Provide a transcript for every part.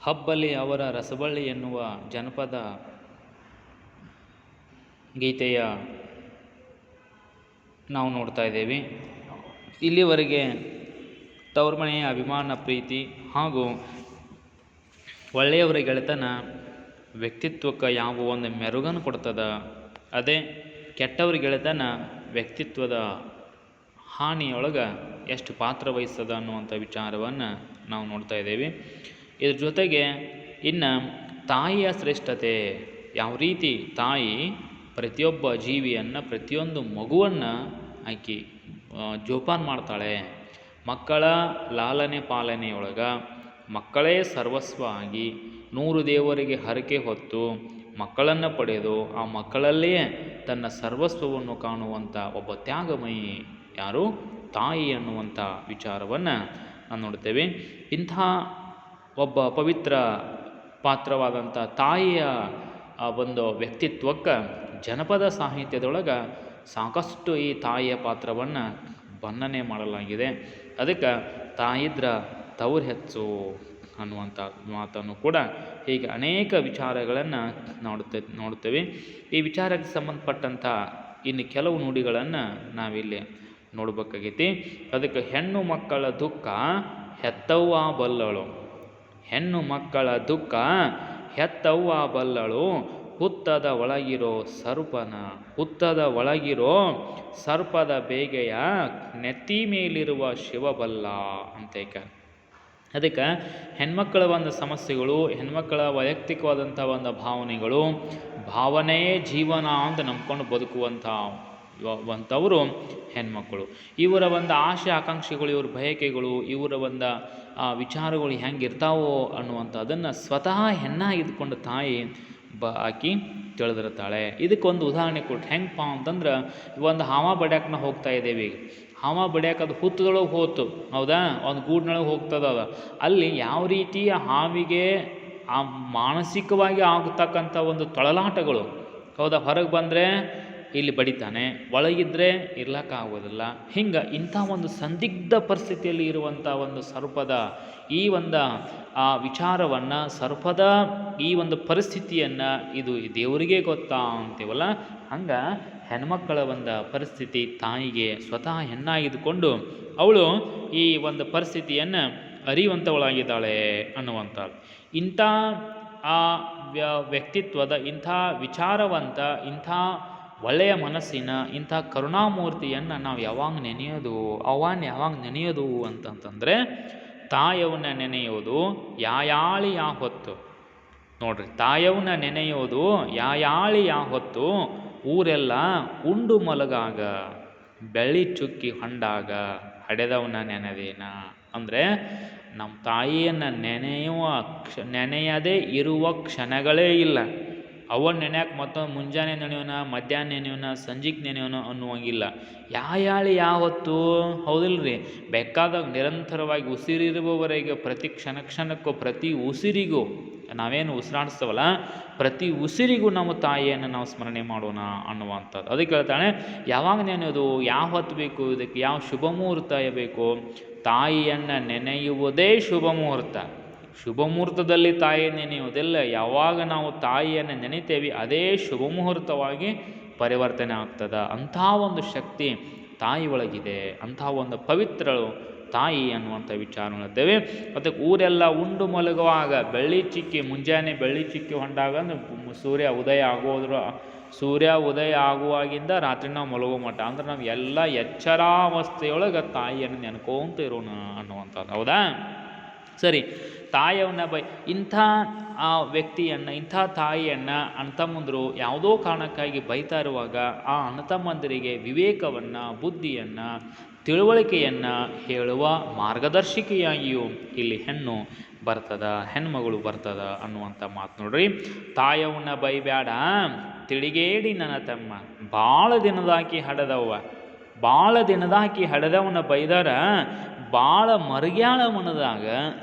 ಹಬ್ಬಲಿ ಅವರ ರಸಬಳ್ಳಿ ಎನ್ನುವ ಜನಪದ ಗೀತೆಯ ನಾವು ನೋಡ್ತಾ ಇದ್ದೇವೆ. ಇಲ್ಲಿವರೆಗೆ ತವ್ರ ಮನೆಯ ಅಭಿಮಾನ, ಪ್ರೀತಿ ಹಾಗೂ ಒಳ್ಳೆಯವರ ಗೆಳೆತನ ವ್ಯಕ್ತಿತ್ವಕ್ಕೆ ಯಾವ ಒಂದು ಮೆರುಗನ್ನು ಕೊಡ್ತದ, ಅದೇ ಕೆಟ್ಟವ್ರ ಗೆಳೆತನ ವ್ಯಕ್ತಿತ್ವದ ಹಾನಿಯೊಳಗೆ ಎಷ್ಟು ಪಾತ್ರ ವಹಿಸ್ತದ ಅನ್ನುವಂಥ ವಿಚಾರವನ್ನು ನಾವು ನೋಡ್ತಾ ಇದ್ದೇವೆ. ಇದ್ರ ಜೊತೆಗೆ ಇನ್ನು ತಾಯಿಯ ಶ್ರೇಷ್ಠತೆ, ಯಾವ ರೀತಿ ತಾಯಿ ಪ್ರತಿಯೊಬ್ಬ ಜೀವಿಯನ್ನು, ಪ್ರತಿಯೊಂದು ಮಗುವನ್ನು ಆಕಿ ಜೋಪಾನ ಮಾಡ್ತಾಳೆ. ಮಕ್ಕಳ ಲಾಲನೆ ಪಾಲನೆಯೊಳಗೆ ಮಕ್ಕಳೇ ಸರ್ವಸ್ವ ಆಗಿ 100 ದೇವರಿಗೆ ಹರಕೆ ಹೊತ್ತು ಮಕ್ಕಳನ್ನು ಪಡೆದು ಆ ಮಕ್ಕಳಲ್ಲಿಯೇ ತನ್ನ ಸರ್ವಸ್ವವನ್ನು ಕಾಣುವಂಥ ಒಬ್ಬ ತ್ಯಾಗಮಯಿ ಯಾರು? ತಾಯಿ ಅನ್ನುವಂಥ ವಿಚಾರವನ್ನು ನಾವು ನೋಡ್ತೇವೆ. ಇಂಥ ಒಬ್ಬ ಪವಿತ್ರ ಪಾತ್ರವಾದಂಥ ತಾಯಿಯ ಒಂದು ವ್ಯಕ್ತಿತ್ವಕ್ಕೆ ಜನಪದ ಸಾಹಿತ್ಯದೊಳಗೆ ಸಾಕಷ್ಟು ಈ ತಾಯಿಯ ಪಾತ್ರವನ್ನು ಬಣ್ಣನೆ ಮಾಡಲಾಗಿದೆ. ಅದಕ್ಕೆ ತಾಯಿದ್ರ ತವರು ಹೆಚ್ಚು ಅನ್ನುವಂಥ ಮಾತನ್ನು ಕೂಡ ಹೀಗೆ ಅನೇಕ ವಿಚಾರಗಳನ್ನು ನೋಡ್ತೇವೆ. ಈ ವಿಚಾರಕ್ಕೆ ಸಂಬಂಧಪಟ್ಟಂಥ ಇನ್ನು ಕೆಲವು ನುಡಿಗಳನ್ನು ನಾವಿಲ್ಲಿ ನೋಡ್ಬೇಕಾಗೈತಿ. ಅದಕ್ಕೆ ಹೆಣ್ಣು ಮಕ್ಕಳ ದುಃಖ ಹೆತ್ತವ್ವ ಬಲ್ಲಳು, ಹೆಣ್ಣು ಮಕ್ಕಳ ದುಃಖ ಹೆತ್ತವ್ವ ಬಲ್ಲಳು, ಹುತ್ತದ ಒಳಗಿರೋ ಸರ್ಪನ, ಹುತ್ತದ ಒಳಗಿರೋ ಸರ್ಪದ ಬೇಗೆಯ ನೆತ್ತಿ ಮೇಲಿರುವ ಶಿವಬಲ್ಲ ಅಂತೇಕ. ಅದಕ್ಕೆ ಹೆಣ್ಮಕ್ಕಳ ಒಂದು ಸಮಸ್ಯೆಗಳು, ಹೆಣ್ಮಕ್ಕಳ ವೈಯಕ್ತಿಕವಾದಂಥ ಒಂದು ಭಾವನೆಯೇ ಜೀವನ ಅಂತ ನಂಬ್ಕೊಂಡು ಬದುಕುವಂಥವರು ಹೆಣ್ಮಕ್ಕಳು. ಇವರ ಒಂದು ಆಶೆ ಆಕಾಂಕ್ಷೆಗಳು, ಇವ್ರ ಬಯಕೆಗಳು, ಇವರ ಒಂದು ವಿಚಾರಗಳು ಹೆಂಗಿರ್ತಾವೋ ಅನ್ನುವಂಥದ್ದನ್ನು ಸ್ವತಃ ಹೆಣ್ಣಾಗಿದ್ದುಕೊಂಡು ತಾಯಿ ಆಕಿ ತಿಳಿದಿರ್ತಾಳೆ. ಇದಕ್ಕೊಂದು ಉದಾಹರಣೆ ಕೊಟ್ಟು ಹೆಂಗಪ್ಪ ಅಂತಂದ್ರೆ, ಒಂದು ಹಾವ ಬಡ್ಯಾಕನ ಹೋಗ್ತಾ ಇದ್ದೇವೆ. ಈಗ ಹಾವ ಬಡ್ಯಾಕ ಅದು ಹುತ್ತದೊಳಗೆ ಹೋತು, ಹೌದಾ, ಒಂದು ಗೂಡಿನೊಳಗೆ ಹೋಗ್ತದ. ಅಲ್ಲಿ ಯಾವ ರೀತಿ ಹಾವಿಗೆ ಆ ಮಾನಸಿಕವಾಗಿ ಆಗತಕ್ಕಂಥ ಒಂದು ತೊಳಲಾಟಗಳು, ಹೌದಾ, ಹೊರಗೆ ಬಂದರೆ ಇಲ್ಲಿ ಬಡಿತಾನೆ, ಒಳಗಿದ್ರೆ ಇರ್ಲಕ್ಕಾಗೋದಿಲ್ಲ. ಹಿಂಗೆ ಇಂಥ ಒಂದು ಸಂದಿಗ್ಧ ಪರಿಸ್ಥಿತಿಯಲ್ಲಿ ಇರುವಂಥ ಒಂದು ಸರ್ಪದ ಈ ಒಂದು ವಿಚಾರವನ್ನು, ಸರ್ಪದ ಈ ಒಂದು ಪರಿಸ್ಥಿತಿಯನ್ನು ಇದು ದೇವರಿಗೆ ಗೊತ್ತಾ ಅಂತೀವಲ್ಲ, ಹಂಗೆ ಹೆಣ್ಮಕ್ಕಳ ಒಂದು ಪರಿಸ್ಥಿತಿ ತಾಯಿಗೆ ಸ್ವತಃ ಹೆಣ್ಣಾಗಿದ್ದುಕೊಂಡು ಅವಳು ಈ ಒಂದು ಪರಿಸ್ಥಿತಿಯನ್ನು ಅರಿಯುವಂಥವಳಾಗಿದ್ದಾಳೆ ಅನ್ನುವಂಥದ್ದು. ಇಂಥ ವ್ಯಕ್ತಿತ್ವದ, ಇಂಥ ವಿಚಾರವಂತ, ಇಂಥ ಒಳ್ಳೆಯ ಮನಸ್ಸಿನ, ಇಂಥ ಕರುಣಾಮೂರ್ತಿಯನ್ನು ನಾವು ಯಾವಾಗ ನೆನೆಯೋದು, ಅವನ್ನ ಯಾವಾಗ ನೆನೆಯೋದು ಅಂತಂತಂದರೆ, ತಾಯವನ್ನ ನೆನೆಯೋದು ಯಾಯಾಳಿ ಯಾ ಹೊತ್ತು. ನೋಡ್ರಿ, ತಾಯವನ್ನ ನೆನೆಯೋದು ಯಾಯಾಳಿ ಯಾ ಹೊತ್ತು, ಊರೆಲ್ಲ ಉಂಡು ಮಲಗಾಗ, ಬೆಳ್ಳಿ ಚುಕ್ಕಿ ಹೊಂಡಾಗ ಹಡೆದವನ ನೆನೆದೇನ. ಅಂದರೆ ನಮ್ಮ ತಾಯಿಯನ್ನು ನೆನೆಯದೇ ಇರುವ ಕ್ಷಣಗಳೇ ಇಲ್ಲ. ಅವನ್ನ ನೆನೆಯಕ್ಕೆ ಮತ್ತೊಂದು ಮುಂಜಾನೆ ನೆನೆಯೋಣ, ಮಧ್ಯಾಹ್ನ ನೆನೆಯೋಣ, ಸಂಜೆಗೆ ನೆನೆಯೋಣ ಅನ್ನುವಂಗಿಲ್ಲ. ಯಾಯಾಳಿ ಯಾವತ್ತು, ಹೌದಿಲ್ರಿ, ಬೇಕಾದಾಗ ನಿರಂತರವಾಗಿ ಉಸಿರಿರುವವರೆಗೆ ಪ್ರತಿ ಕ್ಷಣಕ್ಕೂ ಪ್ರತಿ ಉಸಿರಿಗೂ ನಾವೇನು ಉಸಿರಾಡಿಸ್ತವಲ್ಲ, ಪ್ರತಿ ಉಸಿರಿಗೂ ನಮ್ಮ ತಾಯಿಯನ್ನು ನಾವು ಸ್ಮರಣೆ ಮಾಡೋಣ ಅನ್ನುವಂಥದ್ದು. ಅದಕ್ಕೆ ಹೇಳ್ತಾಳೆ, ಯಾವಾಗ ನೆನೆಯೋದು, ಯಾವ ಹೊತ್ತು ಬೇಕು, ಇದಕ್ಕೆ ಯಾವ ಶುಭ ಮುಹೂರ್ತ ಬೇಕು. ತಾಯಿಯನ್ನು ನೆನೆಯುವುದೇ ಶುಭ ಮುಹೂರ್ತ. ಶುಭ ಮುಹೂರ್ತದಲ್ಲಿ ತಾಯಿ ನೆನೆಯುವುದಿಲ್ಲ. ಯಾವಾಗ ನಾವು ತಾಯಿಯನ್ನು ನೆನೆತೇವೆ ಅದೇ ಶುಭ ಮುಹೂರ್ತವಾಗಿ ಪರಿವರ್ತನೆ ಆಗ್ತದೆ. ಅಂಥ ಒಂದು ಶಕ್ತಿ ತಾಯಿ ಒಳಗಿದೆ. ಅಂಥ ಒಂದು ಪವಿತ್ರಳು ತಾಯಿ ಅನ್ನುವಂಥ ವಿಚಾರ ಹೇಳ್ತೇವೆ. ಅದಕ್ಕೆ ಊರೆಲ್ಲ ಉಂಡು ಮಲಗುವಾಗ ಬೆಳ್ಳಿ ಚಿಕ್ಕಿ, ಮುಂಜಾನೆ ಬೆಳ್ಳಿ ಚಿಕ್ಕಿ ಹೊಂಡಾಗ ಅಂದ್ರೆ ಸೂರ್ಯ ಉದಯ ಆಗುವಾಗಿಂದ ರಾತ್ರಿ ನಾವು ಮಲಗೋ ಮಟ್ಟ, ಅಂದ್ರೆ ನಾವು ಎಲ್ಲ ಎಚ್ಚರಾವಸ್ಥೆಯೊಳಗೆ ತಾಯಿಯನ್ನು ನೆನ್ಕೊಂತ ಇರೋಣ ಅನ್ನುವಂಥದ್ದು, ಹೌದಾ. ಸರಿ, ತಾಯಿಯವನ್ನ ಇಂಥ ವ್ಯಕ್ತಿಯನ್ನು, ಇಂಥ ತಾಯಿಯನ್ನು ಅಣ್ಣತಮ್ಮಂದರು ಯಾವುದೋ ಕಾರಣಕ್ಕಾಗಿ ಬೈತಾ ಇರುವಾಗ ಆ ಅಣ್ಣತಮ್ಮಂದರಿಗೆ ವಿವೇಕವನ್ನು, ಬುದ್ಧಿಯನ್ನು, ತಿಳುವಳಿಕೆಯನ್ನು ಹೇಳುವ ಮಾರ್ಗದರ್ಶಿಕೆಯಾಗಿಯೂ ಇಲ್ಲಿ ಹೆಣ್ಮಗಳು ಬರ್ತದ ಅನ್ನುವಂಥ ಮಾತು ನೋಡ್ರಿ. ತಾಯವನ್ನ ಬೈಬ್ಯಾಡ ತಿಳಿಗೇಡಿ ನನ್ನ ತಮ್ಮ, ಭಾಳ ದಿನದಾಕಿ ಹಡೆದವನ ಬೈದಾರ ಭಾಳ ಮರುಗ್ಯಾಳ ಮನದಾಗ.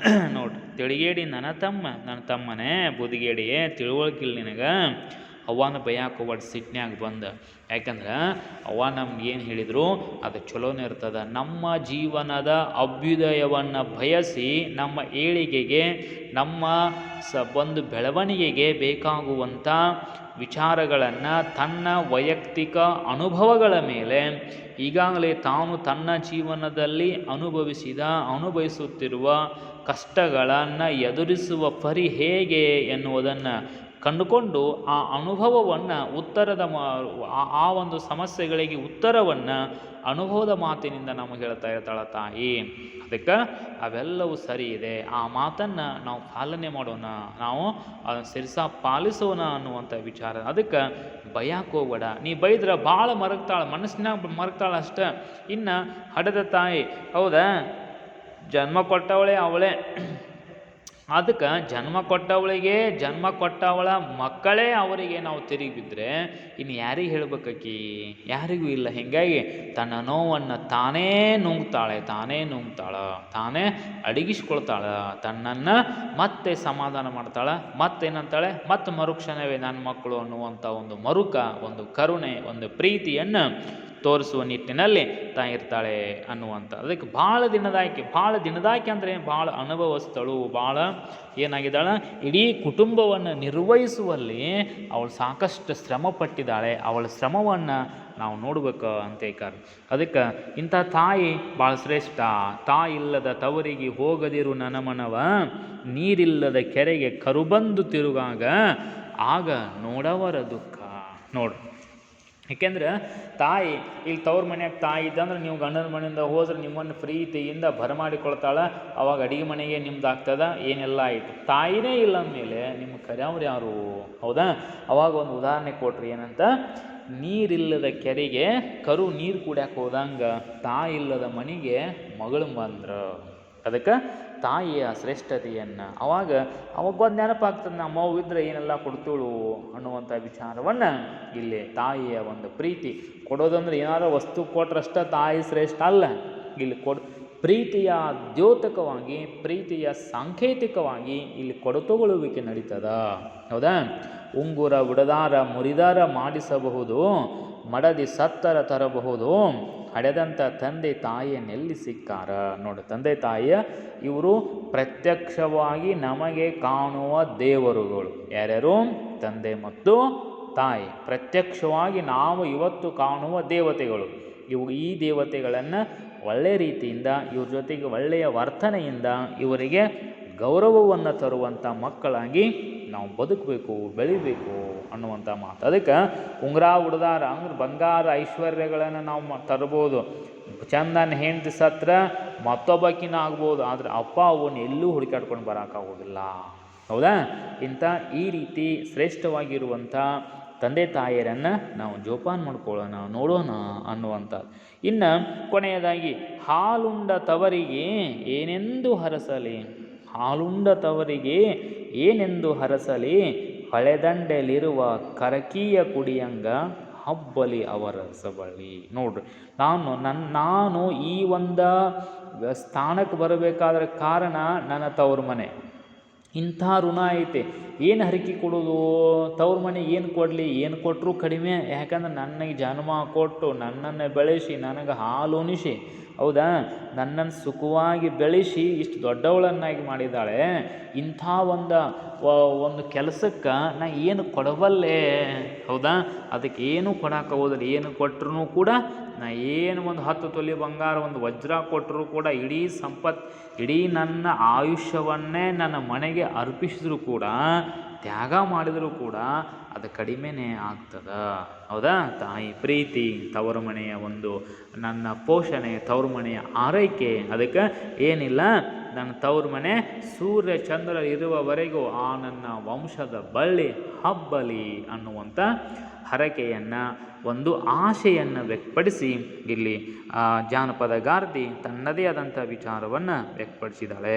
ನೋಡ್ರಿ, ತಿಳಿಗೇಡಿ ನನ್ನ ತಮ್ಮನೇ, ಬುದಿಗೇಡಿಯೇ ತಿಳುವಳಿಕಿಲ್ಲ ನಿನಗೆ, ಅವ್ವನ ಬೈಯಾಕೆ ಹೋಗ್ಬಾರ್ದು ಸಿಟ್ನ್ಯಾಗ ಬಂದು. ಯಾಕಂದ್ರೆ ಅವ್ವ ನಮ್ಗೆ ಏನು ಹೇಳಿದರು ಅದು ಚಲೋನೇ ಇರ್ತದೆ. ನಮ್ಮ ಜೀವನದ ಅಭ್ಯುದಯವನ್ನು ಬಯಸಿ ನಮ್ಮ ಏಳಿಗೆಗೆ ನಮ್ಮ ಒಂದು ಬೆಳವಣಿಗೆಗೆ ಬೇಕಾಗುವಂಥ ವಿಚಾರಗಳನ್ನು ತನ್ನ ವೈಯಕ್ತಿಕ ಅನುಭವಗಳ ಮೇಲೆ ಈಗಾಗಲೇ ತಾನು ತನ್ನ ಜೀವನದಲ್ಲಿ ಅನುಭವಿಸುತ್ತಿರುವ ಕಷ್ಟಗಳನ್ನು ಎದುರಿಸುವ ಪರಿ ಹೇಗೆ ಎನ್ನುವುದನ್ನು ಕಂಡುಕೊಂಡು ಆ ಅನುಭವವನ್ನು ಆ ಒಂದು ಸಮಸ್ಯೆಗಳಿಗೆ ಉತ್ತರವನ್ನು ಅನುಭವದ ಮಾತಿನಿಂದ ನಮಗೆ ಹೇಳ್ತಾ ಇರ್ತಾಳೆ ತಾಯಿ. ಅದಕ್ಕೆ ಅವೆಲ್ಲವೂ ಸರಿ ಇದೆ, ಆ ಮಾತನ್ನು ನಾವು ಪಾಲನೆ ಮಾಡೋಣ, ನಾವು ಅದನ್ನು ಸಿರ್ಸ ಪಾಲಿಸೋಣ ಅನ್ನುವಂಥ ವಿಚಾರ. ಅದಕ್ಕೆ ಬೈಯಾಕೆ ಹೋಗ್ಬೇಡ. ನೀ ಬೈದ್ರೆ ಭಾಳ ಮರಗ್ತಾಳೆ, ಮನಸ್ಸಿನಾಗ ಮರಗ್ತಾಳೆ ಅಷ್ಟೆ. ಇನ್ನು ಹಡೆದ ತಾಯಿ ಹೌದಾ, ಜನ್ಮ ಕೊಟ್ಟವಳೇ ಅವಳೇ. ಅದಕ್ಕೆ ಜನ್ಮ ಕೊಟ್ಟವಳ ಮಕ್ಕಳೇ ಅವರಿಗೆ ನಾವು ತಿರುಗಿ ಬಿದ್ದರೆ ಇನ್ನು ಯಾರಿಗೆ ಹೇಳ್ಬೇಕಾಕಿ? ಯಾರಿಗೂ ಇಲ್ಲ. ಹೀಗಾಗಿ ತನ್ನ ನೋವನ್ನು ತಾನೇ ನುಂಗ್ತಾಳೆ, ತಾನೇ ಅಡಗಿಸ್ಕೊಳ್ತಾಳೆ, ತನ್ನನ್ನು ಮತ್ತೆ ಸಮಾಧಾನ ಮಾಡ್ತಾಳೆ. ಮತ್ತೇನಂತಾಳೆ, ಮತ್ತೆ ಮರುಕ್ಷಣವೇ ನನ್ನ ಮಕ್ಕಳು ಅನ್ನುವಂಥ ಒಂದು ಕರುಣೆ, ಒಂದು ಪ್ರೀತಿಯನ್ನು ತೋರಿಸುವ ನಿಟ್ಟಿನಲ್ಲಿ ಇರ್ತಾಳೆ ಅನ್ನುವಂಥ. ಅದಕ್ಕೆ ಭಾಳ ದಿನದಾಕಿ ಅಂದರೆ ಭಾಳ ಅನುಭವಸ್ಥಳು, ಭಾಳ ಏನಾಗಿದ್ದಾಳೆ, ಇಡೀ ಕುಟುಂಬವನ್ನು ನಿರ್ವಹಿಸುವಲ್ಲಿ ಅವಳು ಸಾಕಷ್ಟು ಶ್ರಮ ಪಟ್ಟಿದ್ದಾಳೆ. ಅವಳ ಶ್ರಮವನ್ನು ನಾವು ನೋಡ್ಬೇಕು ಅಂತ ಹೇಳ್ತಾರೆ. ಅದಕ್ಕೆ ಇಂಥ ತಾಯಿ ಭಾಳ ಶ್ರೇಷ್ಠ. ತಾಯಿ ಇಲ್ಲದ ತವರಿಗೆ ಹೋಗದಿರು ನನ್ನ ಮನವ, ನೀರಿಲ್ಲದ ಕೆರೆಗೆ ಕರುಬಂದು ತಿರುಗಾಗ ಆಗ ನೋಡವರ ದುಃಖ. ನೋಡು, ಏಕೆಂದ್ರೆ ತಾಯಿ ಇಲ್ಲಿ ತವ್ರ ಮನೆಯಾಗ ತಾಯಿ ಇದ್ದಂದ್ರೆ ನೀವು ಗಂಡನ ಮನೆಯಿಂದ ಹೋದ್ರೆ ನಿಮ್ಮನ್ನು ಪ್ರೀತಿಯಿಂದ ಬರಮಾಡಿಕೊಳ್ತಾಳೆ. ಅವಾಗ ಅಡಿಗೆ ಮನೆಗೆ ನಿಮ್ದು ಆಗ್ತದೆ, ಏನೆಲ್ಲ ಆಯಿತು. ತಾಯಿನೇ ಇಲ್ಲ ಅಂದಮೇಲೆ ನಿಮ್ಮ ಕರೆಯವ್ರು ಯಾರು? ಹೌದಾ? ಅವಾಗ ಒಂದು ಉದಾಹರಣೆ ಕೊಟ್ರಿ, ಏನಂತ, ನೀರಿಲ್ಲದ ಕೆರೆಗೆ ಕರು ನೀರು ಕುಡ್ಯಾಕೆ ಹೋದಂಗೆ ತಾಯಿ ಇಲ್ಲದ ಮನೆಗೆ ಮಗಳು ಬಂದ್ರು. ಅದಕ್ಕೆ ತಾಯಿಯ ಶ್ರೇಷ್ಠತೆಯನ್ನು ಅವಾಗ ಒಂದು ನೆನಪಾಗ್ತದೆ, ನಮ್ಮ ಅವ್ವ ಇದ್ದರೆ ಏನೆಲ್ಲ ಕೊಡ್ತೇಳು ಅನ್ನುವಂಥ ವಿಚಾರವನ್ನು ಇಲ್ಲಿ ತಾಯಿಯ ಒಂದು ಪ್ರೀತಿ ಕೊಡೋದಂದ್ರೆ ಏನಾದರೂ ವಸ್ತು ಕೊಟ್ರಷ್ಟ ತಾಯಿ ಶ್ರೇಷ್ಠ ಅಲ್ಲ. ಇಲ್ಲಿ ಪ್ರೀತಿಯ ದ್ಯೋತಕವಾಗಿ, ಪ್ರೀತಿಯ ಸಾಂಕೇತಿಕವಾಗಿ ಇಲ್ಲಿ ಕೊಡತಗೊಳ್ಳುವಿಕೆ ನಡೀತದ. ಹೌದಾ? ಉಂಗುರ ಉಡದಾರ ಮುರಿದಾರ ಮಾಡಿಸಬಹುದು, ಮಡದಿ ಸತ್ತರ ತರಬಹುದು, ಹಡೆದಂಥ ತಂದೆ ತಾಯಿಯನ್ನೆಲ್ಲಿ ಸಿಕ್ಕಾರ. ನೋಡಿ, ತಂದೆ ತಾಯಿಯ ಇವರು ಪ್ರತ್ಯಕ್ಷವಾಗಿ ನಮಗೆ ಕಾಣುವ ದೇವರುಗಳು. ಯಾರ್ಯಾರು? ತಂದೆ ಮತ್ತು ತಾಯಿ. ಪ್ರತ್ಯಕ್ಷವಾಗಿ ನಾವು ಇವತ್ತು ಕಾಣುವ ದೇವತೆಗಳು. ಈ ದೇವತೆಗಳನ್ನು ಒಳ್ಳೆಯ ರೀತಿಯಿಂದ, ಇವ್ರ ಜೊತೆಗೆ ಒಳ್ಳೆಯ ವರ್ತನೆಯಿಂದ ಇವರಿಗೆ ಗೌರವವನ್ನು ತರುವಂಥ ಮಕ್ಕಳಾಗಿ ನಾವು ಬದುಕಬೇಕು, ಬೆಳಿಬೇಕು ಅನ್ನುವಂಥ ಮಾತು. ಅದಕ್ಕೆ ಉಂಗುರ ಉಡ್ದಾರ ಅಂದ್ರೆ ಬಂಗಾರ ಐಶ್ವರ್ಯಗಳನ್ನು ನಾವು ತರ್ಬೋದು. ಚಂದನ ಹೆಂಡತಿ ಸತ್ರ ಮತ್ತೊಬ್ಬಕಿನ ಆಗ್ಬೋದು, ಆದರೆ ಅಪ್ಪ ಅವನ್ನ ಎಲ್ಲೂ ಹುಡುಕಾಡ್ಕೊಂಡು ಬರೋಕ್ಕಾಗೋದಿಲ್ಲ. ಹೌದಾ? ಈ ರೀತಿ ಶ್ರೇಷ್ಠವಾಗಿರುವಂಥ ತಂದೆ ತಾಯಿಯರನ್ನು ನಾವು ಜೋಪಾನ ಮಾಡ್ಕೊಳ್ಳೋಣ, ನೋಡೋಣ ಅನ್ನುವಂಥದ್ದು. ಇನ್ನು ಕೊನೆಯದಾಗಿ, ಹಾಲುಂಡ ತವರಿಗೆ ಏನೆಂದು ಹರಸಲಿ, ಹಾಲುಂಡ ತವರಿಗೆ ಏನೆಂದು ಹರಸಲಿ, ಹಳೆದಂಡೆಲಿರುವ ಕರಕೀಯ ಕುಡಿಯಂಗ ಹಬ್ಬಲಿ ಅವರ ಸಬಳಿ. ನೋಡ್ರಿ, ನಾನು ಈ ಒಂದು ಸ್ಥಾನಕ್ಕೆ ಬರಬೇಕಾದ್ರೆ ಕಾರಣ ನನ್ನ ತವ್ರ ಮನೆ. ಇಂಥ ಋಣ ಐತೆ, ಏನು ಹರಕೆ ಕೊಡೋದು? ತವ್ರ ಮನೆಗೆ ಏನು ಕೊಡಲಿ? ಏನು ಕೊಟ್ಟರು ಕಡಿಮೆ. ಯಾಕಂದ್ರೆ ನನಗೆ ಜನ್ಮ ಕೊಟ್ಟು ನನ್ನನ್ನು ಬೆಳೆಸಿ ನನಗೆ ಹಾಲು ಉಣಿಸಿ, ಹೌದಾ, ನನ್ನನ್ನು ಸುಖವಾಗಿ ಬೆಳೆಸಿ ಇಷ್ಟು ದೊಡ್ಡವಳನ್ನಾಗಿ ಮಾಡಿದ್ದಾಳೆ. ಇಂಥ ಒಂದು ಕೆಲಸಕ್ಕೆ ನಾ ಏನು ಕೊಡಬಲ್ಲೆ? ಹೌದಾ? ಅದಕ್ಕೆ ಏನು ಕೊಡೋಕೆ ಹೋದ್ರೆ, ಏನು ಕೊಟ್ಟರು ಕೂಡ ನಾ ಏನು ಒಂದು 10 ತೊಲೆ ಬಂಗಾರ, ಒಂದು ವಜ್ರ ಕೊಟ್ಟರು ಕೂಡ, ಇಡೀ ಸಂಪತ್ತು, ಇಡೀ ನನ್ನ ಆಯುಷ್ಯವನ್ನೇ ನನ್ನ ಮನೆಗೆ ಅರ್ಪಿಸಿದ್ರು ಕೂಡ, ತ್ಯಾಗ ಮಾಡಿದರೂ ಕೂಡ ಅದು ಕಡಿಮೆನೇ ಆಗ್ತದ. ಹೌದಾ? ತಾಯಿ ಪ್ರೀತಿ, ತವರು ಮನೆಯ ನನ್ನ ಪೋಷಣೆ, ತವರು ಮನೆಯ ಆರೈಕೆ. ಅದಕ್ಕೆ ಏನಿಲ್ಲ, ನನ್ನ ತವರು ಮನೆ ಸೂರ್ಯ ಚಂದ್ರ ಇರುವವರೆಗೂ ಆ ನನ್ನ ವಂಶದ ಬಳ್ಳಿ ಹಬ್ಬಲಿ ಅನ್ನುವಂಥ ಹರಕೆಯನ್ನು, ಒಂದು ಆಶೆಯನ್ನು ವ್ಯಕ್ತಪಡಿಸಿ ಇಲ್ಲಿ ಜಾನಪದಗಾರ್ತಿ ತನ್ನದೇ ಆದಂಥ ವಿಚಾರವನ್ನು ವ್ಯಕ್ತಪಡಿಸಿದ್ದಾಳೆ.